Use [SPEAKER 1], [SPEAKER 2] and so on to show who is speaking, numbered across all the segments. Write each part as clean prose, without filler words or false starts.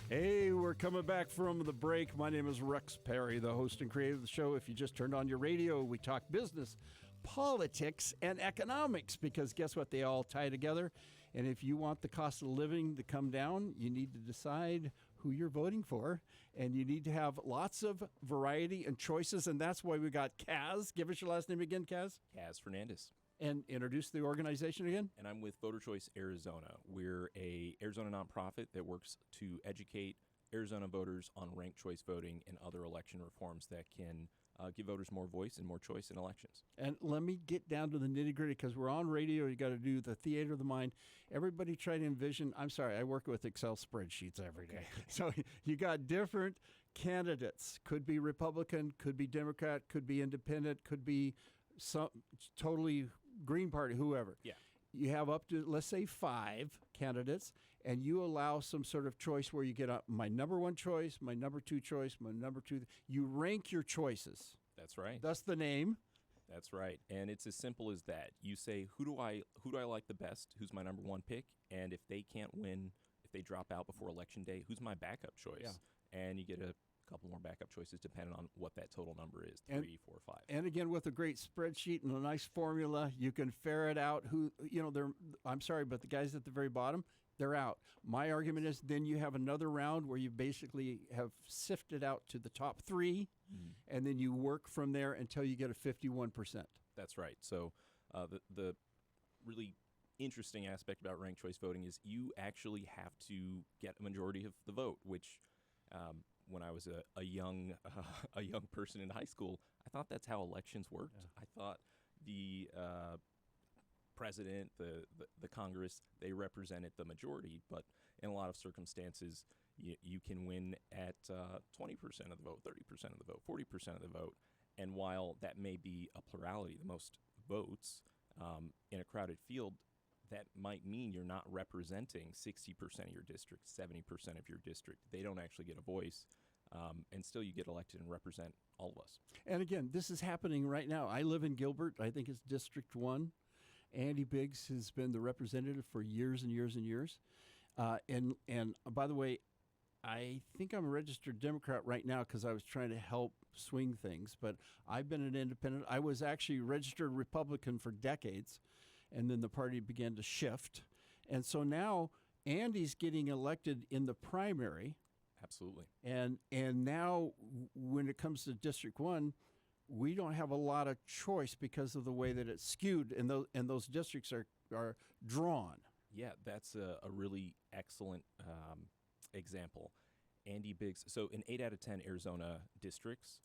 [SPEAKER 1] Hey, we're coming back from the break. My name is Rex Perry, the host and creator of the show. If you just turned on your radio, we talk business, politics, and economics, because guess what? They all tie together. And if you want the cost of living to come down, you need to decide who you're voting for, and you need to have lots of variety and choices, and that's why we got Kazz. Give us your last name again, Kazz.
[SPEAKER 2] Kazz Fernandes.
[SPEAKER 1] And introduce the organization again.
[SPEAKER 2] And I'm with Voter Choice Arizona. We're a Arizona nonprofit that works to educate Arizona voters on ranked choice voting and other election reforms that can give voters more voice and more choice in elections.
[SPEAKER 1] And let me get down to the nitty-gritty, because we're on radio. You got to do the theater of the mind. Everybody try to envision. I'm sorry, I work with Excel spreadsheets every day. So you got different candidates. Could be Republican, could be Democrat, could be independent, could be some totally Green Party, whoever.
[SPEAKER 2] Yeah.
[SPEAKER 1] You have up to, let's say, 5 candidates, and you allow some sort of choice where you get my number 1 choice, my number 2 choice, my number 2. You rank your choices.
[SPEAKER 2] That's right.
[SPEAKER 1] That's the name.
[SPEAKER 2] That's right. And it's as simple as that. You say, who do I like the best? Who's my number 1 pick? And if they can't win, if they drop out before election day, who's my backup choice? Yeah. And you get a couple more backup choices depending on what that total number is, 3, 4, 5.
[SPEAKER 1] And again, with a great spreadsheet and a nice formula, you can ferret out who, I'm sorry, but the guys at the very bottom, they're out. My argument is then you have another round where you basically have sifted out to the top 3, and then you work from there until you get a 51%.
[SPEAKER 2] That's right. So the really interesting aspect about ranked choice voting is you actually have to get a majority of the vote, which when I was a young person in high school, I thought that's how elections worked. Yeah. I thought the president, the Congress, they represented the majority, but in a lot of circumstances, you can win at 20% of the vote, 30% of the vote, 40% of the vote. And while that may be a plurality, the most votes in a crowded field, that might mean you're not representing 60% of your district, 70% of your district. They don't actually get a voice, and still you get elected and represent all of us.
[SPEAKER 1] And again, this is happening right now. I live in Gilbert. I think it's District 1. Andy Biggs has been the representative for years and years and years. And by the way, I think I'm a registered Democrat right now because I was trying to help swing things, but I've been an independent. I was actually registered Republican for decades, and then the party began to shift. And so now Andy's getting elected in the primary.
[SPEAKER 2] Absolutely. And
[SPEAKER 1] now when it comes to District 1, we don't have a lot of choice because of the way that it's skewed, and those districts are drawn.
[SPEAKER 2] Yeah, that's a really excellent example. Andy Biggs, so in 8 out of 10 Arizona districts,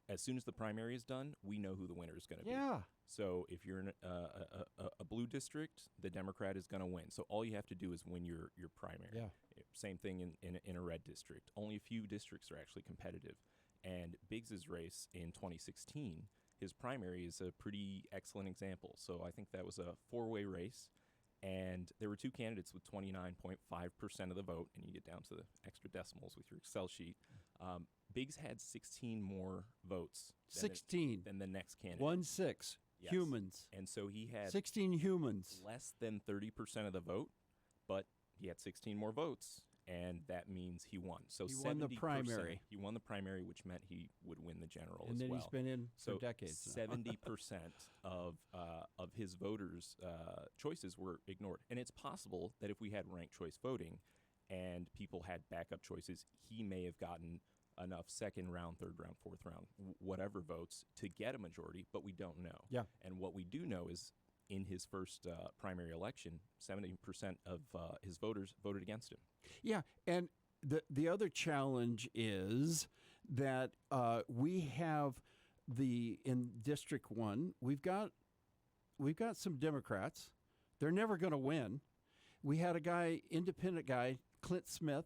[SPEAKER 2] as soon as the primary is done, we know who the winner is going to be.
[SPEAKER 1] Yeah.
[SPEAKER 2] So if you're in a blue district, the Democrat is going to win. So all you have to do is win your primary. Yeah. Same thing in a red district. Only a few districts are actually competitive. And Biggs's race in 2016, his primary is a pretty excellent example. So I think that was a 4-way race. And there were 2 candidates with 29.5% of the vote, and you get down to the extra decimals with your Excel sheet. Biggs had 16 more votes than the next candidate.
[SPEAKER 1] 16 yes. Humans.
[SPEAKER 2] And so he had
[SPEAKER 1] 16 humans.
[SPEAKER 2] Less than 30% of the vote, but he had 16 more votes, and that means he won. So
[SPEAKER 1] he won the primary.
[SPEAKER 2] He won the primary, which meant he would win the general
[SPEAKER 1] and
[SPEAKER 2] as well.
[SPEAKER 1] And then he's been in for decades.
[SPEAKER 2] 70% of his voters' choices were ignored. And it's possible that if we had ranked choice voting and people had backup choices, he may have gotten enough second round, third round, fourth round, whatever votes to get a majority, but we don't know.
[SPEAKER 1] Yeah.
[SPEAKER 2] And what we do know is in his first primary election, 70% of his voters voted against him.
[SPEAKER 1] Yeah, and the other challenge is that we have in District 1, we've got some Democrats. They're never going to win. We had independent guy, Clint Smith,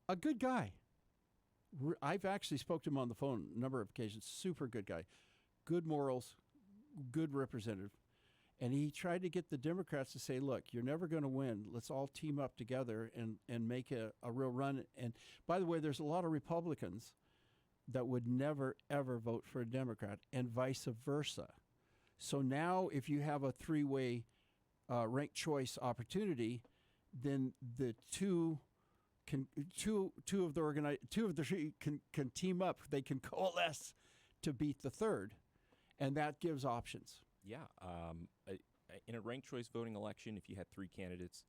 [SPEAKER 1] a good guy. I've actually spoke to him on the phone a number of occasions. Super good guy, good morals, good representative. And he tried to get the Democrats to say, look, you're never going to win. Let's all team up together and make a real run. And by the way, there's a lot of Republicans that would never, ever vote for a Democrat and vice versa. So now if you have a 3-way ranked choice opportunity, then the two can two of the three can team up. They can coalesce to beat the third, and that gives options.
[SPEAKER 2] Yeah. In a ranked choice voting election, if you had three candidates,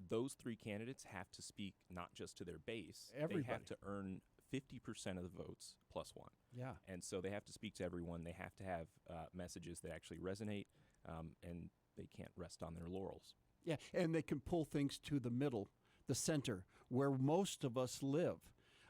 [SPEAKER 2] those three candidates have to speak not just to their base.
[SPEAKER 1] Everybody.
[SPEAKER 2] They have to earn 50% of the votes plus one.
[SPEAKER 1] Yeah.
[SPEAKER 2] And so they have to speak to everyone. They have to have messages that actually resonate, and they can't rest on their laurels.
[SPEAKER 1] Yeah, and they can pull things to the middle, the center, where most of us live.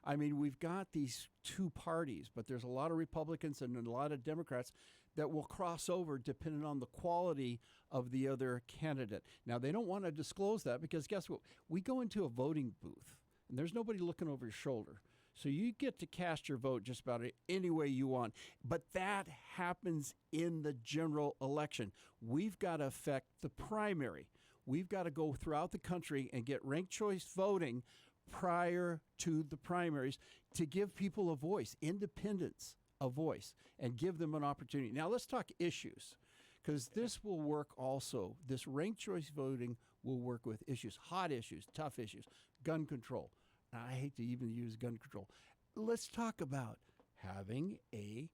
[SPEAKER 1] I mean, we've got these two parties, but there's a lot of Republicans and a lot of Democrats that will cross over depending on the quality of the other candidate. Now, they don't want to disclose that because guess what? We go into a voting booth, and there's nobody looking over your shoulder. So you get to cast your vote just about any way you want. But that happens in the general election. We've got to affect the primary. We've got to go throughout the country and get ranked choice voting prior to the primaries to give people a voice, independents a voice, and give them an opportunity. Now let's talk issues, because this will work also. This ranked choice voting will work with issues, hot issues, tough issues, gun control. Now, I hate to even use gun control. Let's talk about having a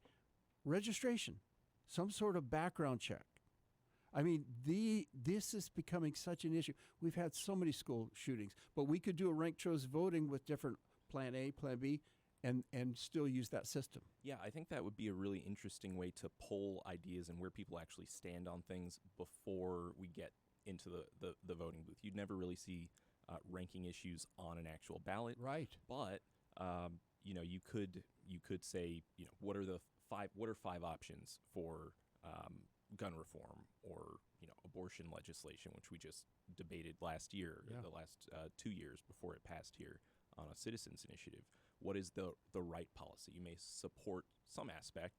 [SPEAKER 1] registration, some sort of background check. I mean, this is becoming such an issue. We've had so many school shootings, but we could do a ranked choice voting with different Plan A, Plan B, and still use that system.
[SPEAKER 2] Yeah, I think that would be a really interesting way to poll ideas and where people actually stand on things before we get into the voting booth. You'd never really see ranking issues on an actual ballot,
[SPEAKER 1] Right.
[SPEAKER 2] But you could say, what are five options for gun reform or abortion legislation, which we just debated last year, the last 2 years before it passed here on a citizens initiative. What is the right policy? You may support some aspect,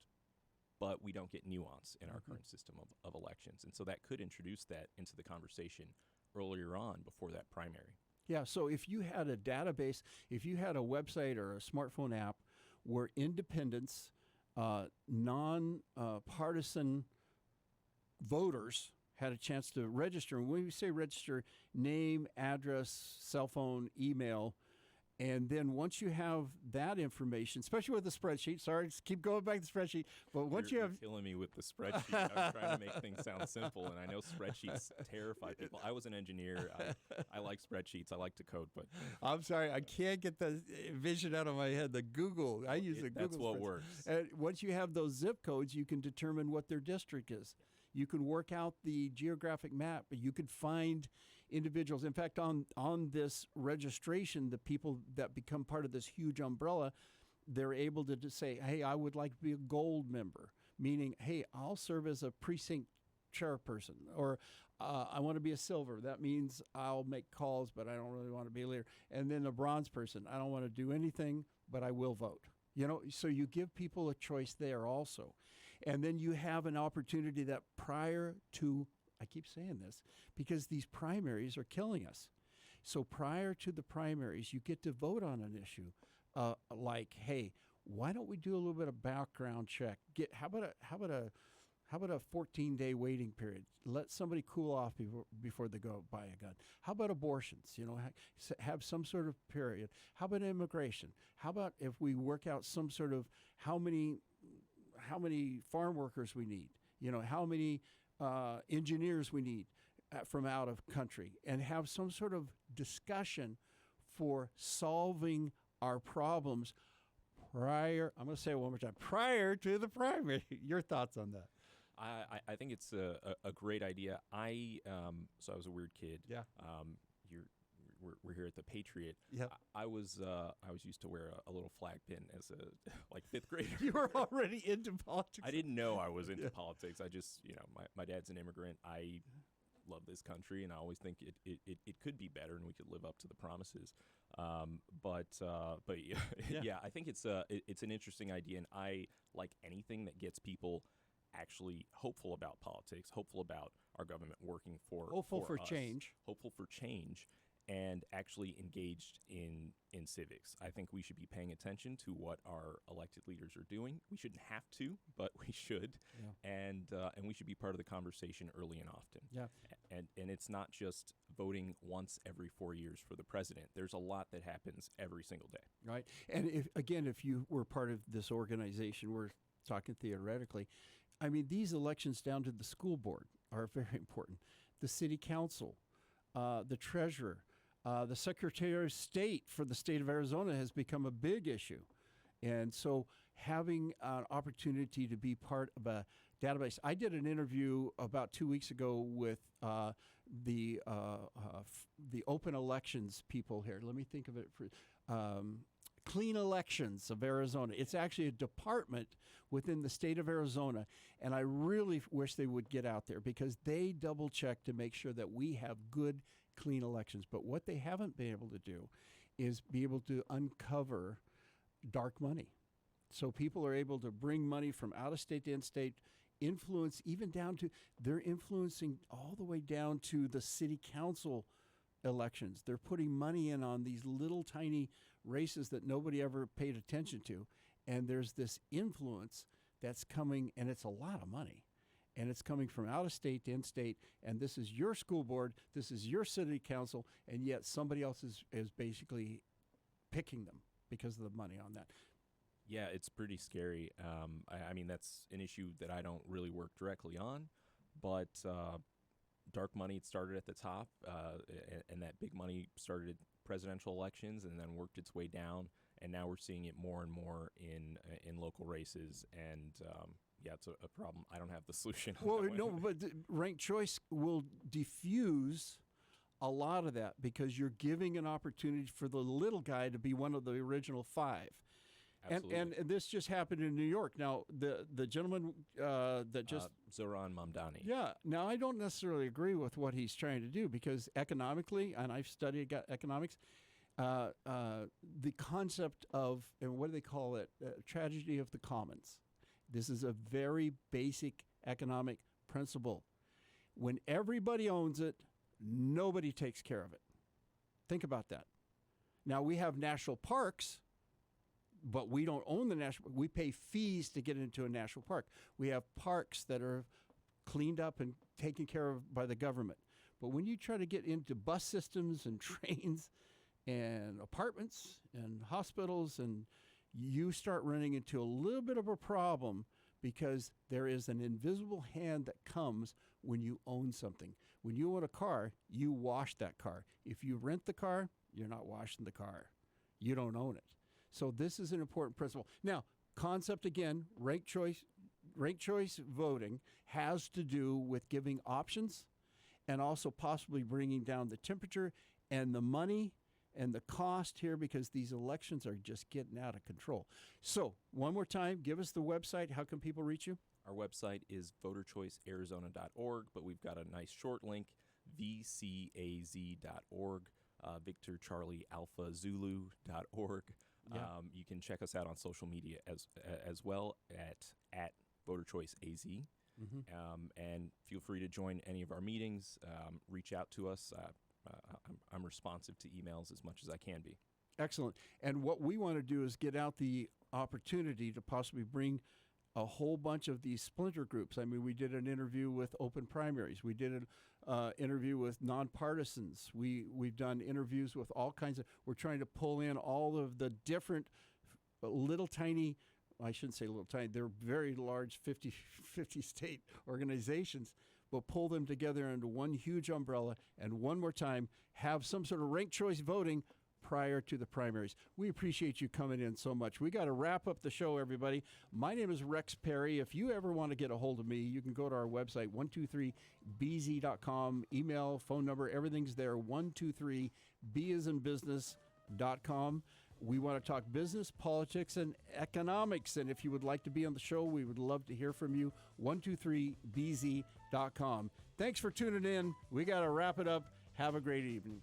[SPEAKER 2] but we don't get nuance in our current system of elections. And so that could introduce that into the conversation earlier on before that primary.
[SPEAKER 1] Yeah, so if you had a database, if you had a website or a smartphone app where independents, non-partisan voters had a chance to register, and when we say register, name, address, cell phone, email, and then once you have that information, especially with the spreadsheet, sorry, just keep going back to the spreadsheet, but once
[SPEAKER 2] You're
[SPEAKER 1] you have...
[SPEAKER 2] killing me with the spreadsheet. I'm trying to make things sound simple, and I know spreadsheets terrify people. I was an engineer. I like spreadsheets. I like to code, but...
[SPEAKER 1] I'm sorry, I can't get the vision out of my head. The Google, I use the Google.
[SPEAKER 2] That's what
[SPEAKER 1] spreadsheet.
[SPEAKER 2] works.
[SPEAKER 1] And once you have those zip codes, you can determine what their district is. You can work out the geographic map, but you could find individuals. In fact, on this registration, the people that become part of this huge umbrella, they're able to just say, hey, I would like to be a gold member, meaning, hey, I'll serve as a precinct chairperson, or I want to be a silver. That means I'll make calls, but I don't really want to be a leader. And then a bronze person, I don't want to do anything, but I will vote. So you give people a choice there also. And then you have an opportunity that prior to, I keep saying this, because these primaries are killing us. So prior to the primaries, you get to vote on an issue like, hey, why don't we do a little bit of background check? How about a 14-day waiting period? Let somebody cool off before they go buy a gun. How about abortions? Have some sort of period. How about immigration? How about if we work out some sort of how many farm workers we need? How many engineers we need from out of country, and have some sort of discussion for solving our problems prior. I'm going to say it one more time. Prior to the primary. Your thoughts on that?
[SPEAKER 2] I think it's a great idea. So I was a weird kid.
[SPEAKER 1] Yeah.
[SPEAKER 2] We're here at the Patriot.
[SPEAKER 1] Yep.
[SPEAKER 2] I was used to wear a little flag pin as a fifth grader.
[SPEAKER 1] You were already into politics.
[SPEAKER 2] I didn't know I was into politics. I just my dad's an immigrant. I love this country, and I always think it could be better, and we could live up to the promises. But yeah, I think it's an interesting idea, and I like anything that gets people actually hopeful about politics, hopeful about our government working for
[SPEAKER 1] hopeful for
[SPEAKER 2] us,
[SPEAKER 1] change.
[SPEAKER 2] hopeful for change. and actually engaged in civics. I think we should be paying attention to what our elected leaders are doing. We shouldn't have to, but we should, and we should be part of the conversation early and often.
[SPEAKER 1] Yeah.
[SPEAKER 2] And it's not just voting once every 4 years for the president. There's a lot that happens every single day.
[SPEAKER 1] Right. And if you were part of this organization, we're talking theoretically, I mean, these elections down to the school board are very important. The city council, the treasurer, the Secretary of State for the state of Arizona has become a big issue. And so having an opportunity to be part of a database. I did an interview about 2 weeks ago with the open elections people here. Let me think of it for Clean Elections of Arizona. It's actually a department within the state of Arizona, and I really wish they would get out there because they double check to make sure that we have good, clean elections. But what they haven't been able to do is be able to uncover dark money. So people are able to bring money from out of state to in-state, influence even down to, they're influencing all the way down to the city council elections. They're putting money in on these little tiny races that nobody ever paid attention to. And there's this influence that's coming, and it's a lot of money. And it's coming from out of state to in-state, and this is your school board, this is your city council, and yet somebody else is basically picking them because of the money on that.
[SPEAKER 2] Yeah, it's pretty scary. I mean, that's an issue that I don't really work directly on, but dark money started at the top, and that big money started at presidential elections and then worked its way down, and now we're seeing it more and more in local races, and yeah, it's a problem. I don't have the solution.
[SPEAKER 1] Well, no, but ranked choice will diffuse a lot of that because you're giving an opportunity for the little guy to be one of the original five. And this just happened in New York. Now, the gentleman that just...
[SPEAKER 2] Zoran Mamdani.
[SPEAKER 1] Yeah. Now, I don't necessarily agree with what he's trying to do because economically, and I've studied economics, the concept of, and what do they call it, tragedy of the commons. This is a very basic economic principle. When everybody owns it, nobody takes care of it. Think about that. Now, we have national parks, but we don't own the national. We pay fees to get into a national park. We have parks that are cleaned up and taken care of by the government. But when you try to get into bus systems and trains and apartments and hospitals, and you start running into a little bit of a problem because there is an invisible hand that comes when you own something. When you own a car, you wash that car. If you rent the car, you're not washing the car. You don't own it. So this is an important principle. Now, concept again, ranked choice voting has to do with giving options and also possibly bringing down the temperature and the money and the cost here because these elections are just getting out of control. So one more time, give us the website. How can people reach you?
[SPEAKER 2] Our website is voterchoicearizona.org, but we've got a nice short link, vcaz.org, Victor Charlie Alpha Zulu.org.
[SPEAKER 1] Yeah.
[SPEAKER 2] You can check us out on social media as well at VoterChoiceAZ. And feel free to join any of our meetings. Reach out to us. I'm responsive to emails as much as I can be.
[SPEAKER 1] Excellent. And what we want to do is get out the opportunity to possibly bring a whole bunch of these splinter groups. I mean, we did an interview with open primaries. We did an interview with nonpartisans. We've done interviews with all kinds of, we're trying to pull in all of the different little tiny, I shouldn't say little tiny, they're very large 50 state organizations, but pull them together into one huge umbrella and one more time have some sort of ranked choice voting prior to the primaries. We appreciate you coming in so much. We got to wrap up the show, everybody. My name is Rex Perry. If you ever want to get a hold of me, you can go to our website, 123bz.com. Email, phone number, everything's there, 123b.com. We want to talk business, politics, and economics. And if you would like to be on the show, we would love to hear from you, 123bz.com. Thanks for tuning in. We got to wrap it up. Have a great evening.